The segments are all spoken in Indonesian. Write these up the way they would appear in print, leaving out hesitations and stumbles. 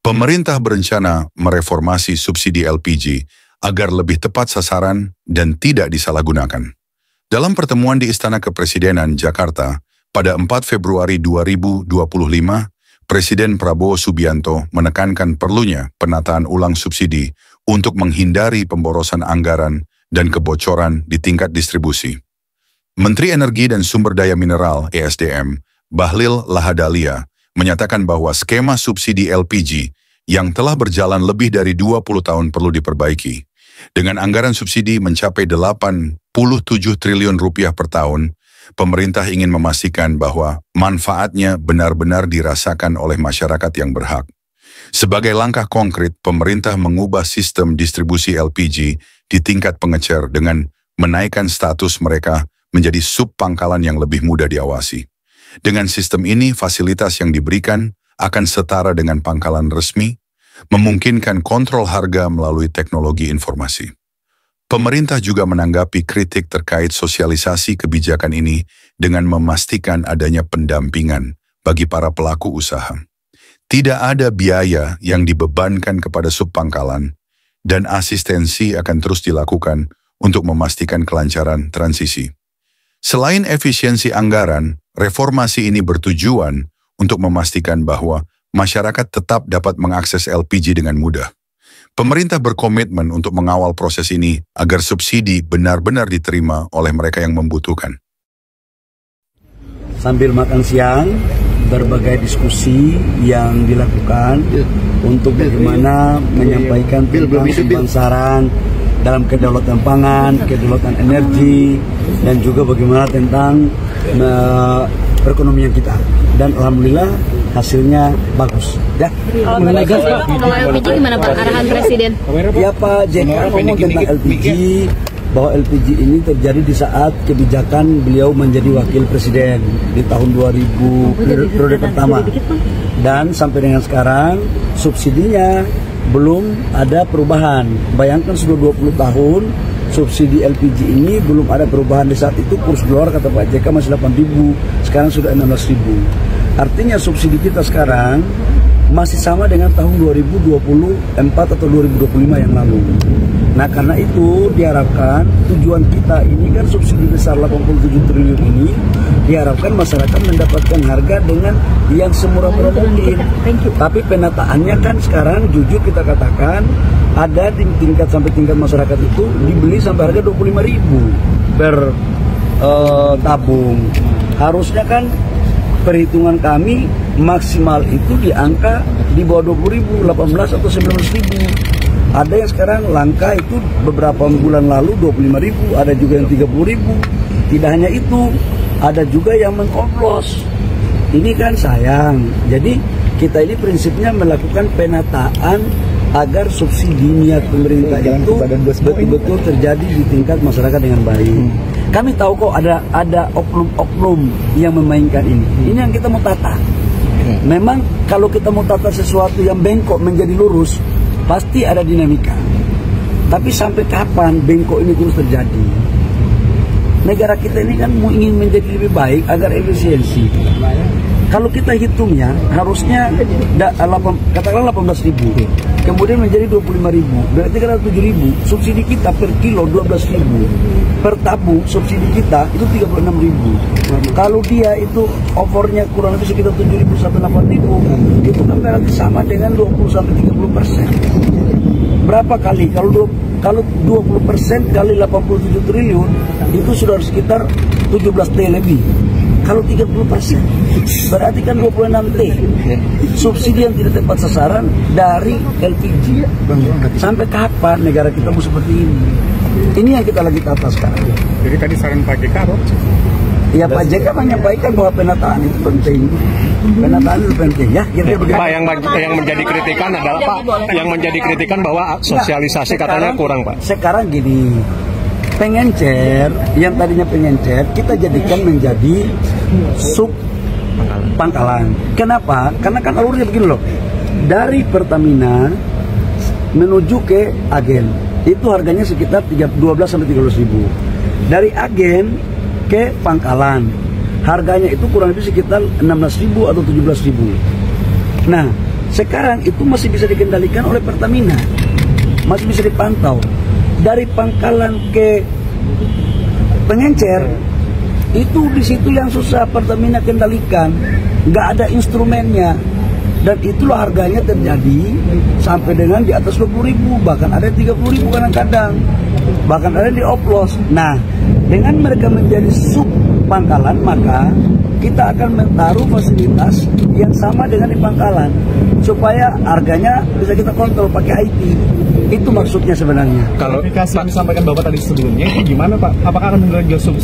Pemerintah berencana mereformasi subsidi LPG agar lebih tepat sasaran dan tidak disalahgunakan. Dalam pertemuan di Istana Kepresidenan Jakarta pada 4 Februari 2025, Presiden Prabowo Subianto menekankan perlunya penataan ulang subsidi untuk menghindari pemborosan anggaran dan kebocoran di tingkat distribusi. Menteri Energi dan Sumber Daya Mineral (ESDM) Bahlil Lahadalia menyatakan bahwa skema subsidi LPG yang telah berjalan lebih dari 20 tahun perlu diperbaiki. Dengan anggaran subsidi mencapai 87 triliun rupiah per tahun, pemerintah ingin memastikan bahwa manfaatnya benar-benar dirasakan oleh masyarakat yang berhak. Sebagai langkah konkret, pemerintah mengubah sistem distribusi LPG di tingkat pengecer dengan menaikkan status mereka menjadi sub-pangkalan yang lebih mudah diawasi. Dengan sistem ini, fasilitas yang diberikan akan setara dengan pangkalan resmi, memungkinkan kontrol harga melalui teknologi informasi. Pemerintah juga menanggapi kritik terkait sosialisasi kebijakan ini dengan memastikan adanya pendampingan bagi para pelaku usaha. Tidak ada biaya yang dibebankan kepada subpangkalan, dan asistensi akan terus dilakukan untuk memastikan kelancaran transisi. Selain efisiensi anggaran, reformasi ini bertujuan untuk memastikan bahwa masyarakat tetap dapat mengakses LPG dengan mudah. Pemerintah berkomitmen untuk mengawal proses ini agar subsidi benar-benar diterima oleh mereka yang membutuhkan. Sambil makan siang, berbagai diskusi yang dilakukan untuk bagaimana menyampaikan tentang saran dalam kedaulatan pangan, kedaulatan energi, dan juga bagaimana tentang perekonomian kita. Dan alhamdulillah hasilnya bagus. Ya. Mengenai gas, Pak. Kalau LPG gimana Pak arahan Presiden? Ya Pak JK ngomong tentang LPG, bahwa LPG ini terjadi di saat kebijakan beliau menjadi wakil presiden di tahun 2000 periode pertama. Dan sampai dengan sekarang subsidinya belum ada perubahan. Bayangkan sudah 20 tahun subsidi LPG ini belum ada perubahan. Di saat itu kurs dolar kata Pak JK masih 8.000, sekarang sudah 16.000. Artinya subsidi kita sekarang masih sama dengan tahun 2024 atau 2025 yang lalu. Nah karena itu diharapkan tujuan kita ini kan subsidi besar 87 triliun ini, diharapkan masyarakat mendapatkan harga dengan yang semurah-murah mungkin. Tapi penataannya kan sekarang jujur kita katakan ada di tingkat sampai tingkat masyarakat itu dibeli sampai harga 25.000 per tabung. Harusnya kan perhitungan kami maksimal itu di angka di bawah 20.000, 18 atau 19.000. Ada yang sekarang langka itu beberapa bulan lalu 25.000, ada juga yang 30.000. Tidak hanya itu, ada juga yang mengkoplos. Ini kan sayang. Jadi kita ini prinsipnya melakukan penataan agar subsidi niat pemerintah itu betul-betul terjadi di tingkat masyarakat dengan baik. Kami tahu kok ada oknum-oknum yang memainkan ini. Ini yang kita mau tata. Memang kalau kita mau tata sesuatu yang bengkok menjadi lurus, pasti ada dinamika. Tapi sampai kapan bengkok ini terus terjadi? Negara kita ini kan ingin menjadi lebih baik agar efisiensi. Kalau kita hitungnya harusnya katakanlah 18.000, kemudian menjadi 25.000, berarti kan 7.000. Subsidi kita per kilo 12.000, per tabung subsidi kita itu 36.000. Kalau dia itu overnya kurang lebih sekitar 7.000 sampai 8.000, itu kan berarti sama dengan 20 sampai 30%. Berapa kali? Kalau 20% kali 87 triliun itu sudah sekitar 17 T lebih. Kalau 30% berarti kan 26 T. Subsidi yang tidak tepat sasaran dari LPG. Sampai kapan negara kita mau seperti ini? Ini yang kita lagi tata sekarang. Jadi tadi saran Pak JK apa? Ya Pak JK menyampaikan bahwa penataan itu penting. Penataan itu penting ya. Pak, yang menjadi kritikan adalah Pak, yang menjadi kritikan bahwa sosialisasi katanya kurang Pak. Sekarang gini, pengencer yang tadinya pengencer kita jadikan menjadi sub pangkalan. Kenapa? Karena kan alurnya begini loh. Dari Pertamina menuju ke agen itu harganya sekitar 12 sampai 13.000. Dari agen ke pangkalan harganya itu kurang lebih sekitar 16.000 atau 17.000. Nah Sekarang itu masih bisa dikendalikan oleh Pertamina, masih bisa dipantau. Dari Pangkalan ke Pengencer, itu di situ yang susah Pertamina kendalikan, nggak ada instrumennya. Dan itulah harganya terjadi sampai dengan di atas 20.000, bahkan ada 30.000 kadang-kadang, bahkan ada di oplos. Nah, dengan mereka menjadi sub Pangkalan, maka kita akan menaruh fasilitas yang sama dengan di Pangkalan, supaya harganya bisa kita kontrol pakai IT. Itu maksudnya sebenarnya. Kalau verifikasi yang disampaikan Bapak tadi sebelumnya itu gimana Pak? Apakah akan menjual sub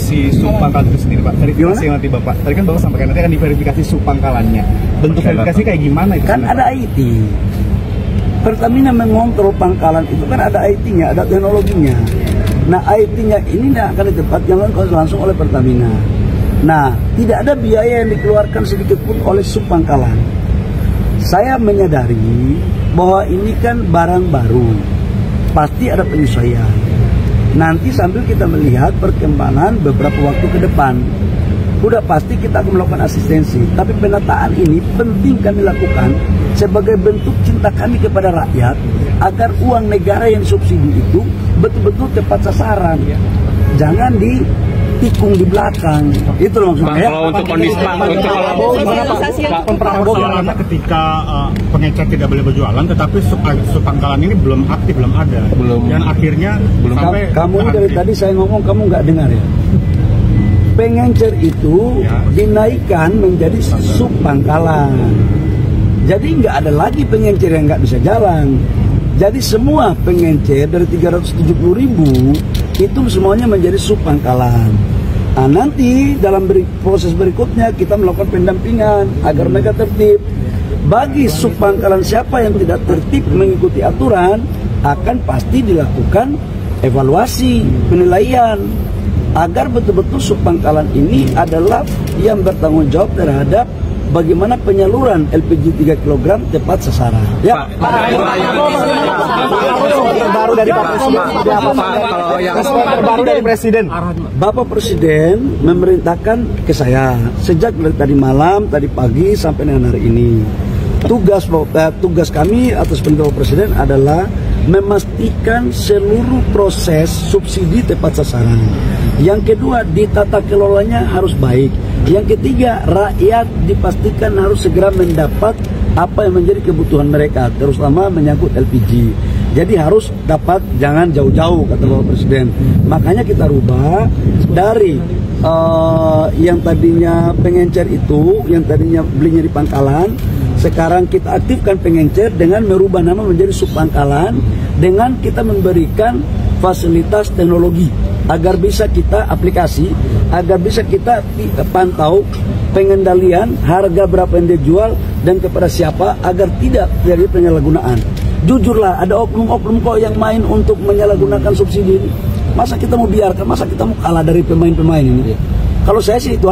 Pangkalan itu sendiri Pak? Verifikasi yang nanti Bapak, tadi kan Bapak sampaikan nanti akan diverifikasi sub Pangkalannya. Bentuk verifikasi kayak gimana itu? Kan ada IT. Pertamina mengontrol Pangkalan itu kan ada IT-nya, ada teknologinya. Nah, IT-nya ini tidak akan ditempatkan langsung oleh Pertamina. Nah, tidak ada biaya yang dikeluarkan sedikit pun oleh sub Pangkalan. Saya menyadari bahwa ini kan barang baru, pasti ada penyesuaian. Nanti sambil kita melihat perkembangan beberapa waktu ke depan, udah pasti kita akan melakukan asistensi. Tapi penataan ini penting kami lakukan sebagai bentuk cinta kami kepada rakyat, agar uang negara yang subsidi itu betul-betul tepat sasaran, jangan ditikung di belakang. Itu loh maksudnya. Kalau untuk kondisi Pak Prabowo bilang ketika Pengencer tidak boleh berjualan, tetapi sub Pangkalan ini belum aktif, belum ada. Dan akhirnya sampai kamu dari tadi saya ngomong kamu nggak dengar ya. Pengencer itu dinaikkan menjadi sub Pangkalan. Jadi nggak ada lagi pengencer yang nggak bisa jalan. Jadi semua pengencer dari 370.000 itu semuanya menjadi sub Pangkalan. Nah, nanti dalam proses berikutnya kita melakukan pendampingan agar mereka tertib. Bagi sub Pangkalan siapa yang tidak tertib mengikuti aturan, akan pasti dilakukan evaluasi, penilaian, agar betul-betul sub Pangkalan ini adalah yang bertanggung jawab terhadap bagaimana penyaluran LPG 3 kg tepat sasaran. Ya. terbaru dari Pak Presiden, terbaru dari Presiden. Bapak Presiden memerintahkan ke saya sejak dari tadi malam, tadi pagi sampai dengan hari ini. Tugas kami atas perintah Presiden adalah memastikan seluruh proses subsidi tepat sasaran. Yang kedua, ditata kelolanya harus baik. Yang ketiga, rakyat dipastikan harus segera mendapat apa yang menjadi kebutuhan mereka, terutama menyangkut LPG. Jadi harus dapat, jangan jauh-jauh, kata Bapak Presiden. Makanya kita rubah dari yang tadinya Pengencer itu, yang tadinya belinya di Pangkalan, sekarang kita aktifkan Pengencer dengan merubah nama menjadi sub Pangkalan, dengan kita memberikan fasilitas teknologi agar bisa kita aplikasi, agar bisa kita pantau pengendalian harga berapa yang dia jual dan kepada siapa, agar tidak terjadi penyalahgunaan. Jujurlah, ada oknum-oknum kok yang main untuk menyalahgunakan subsidi ini. Masa kita mau biarkan, masa kita mau kalah dari pemain-pemain ini? Kalau saya sih itu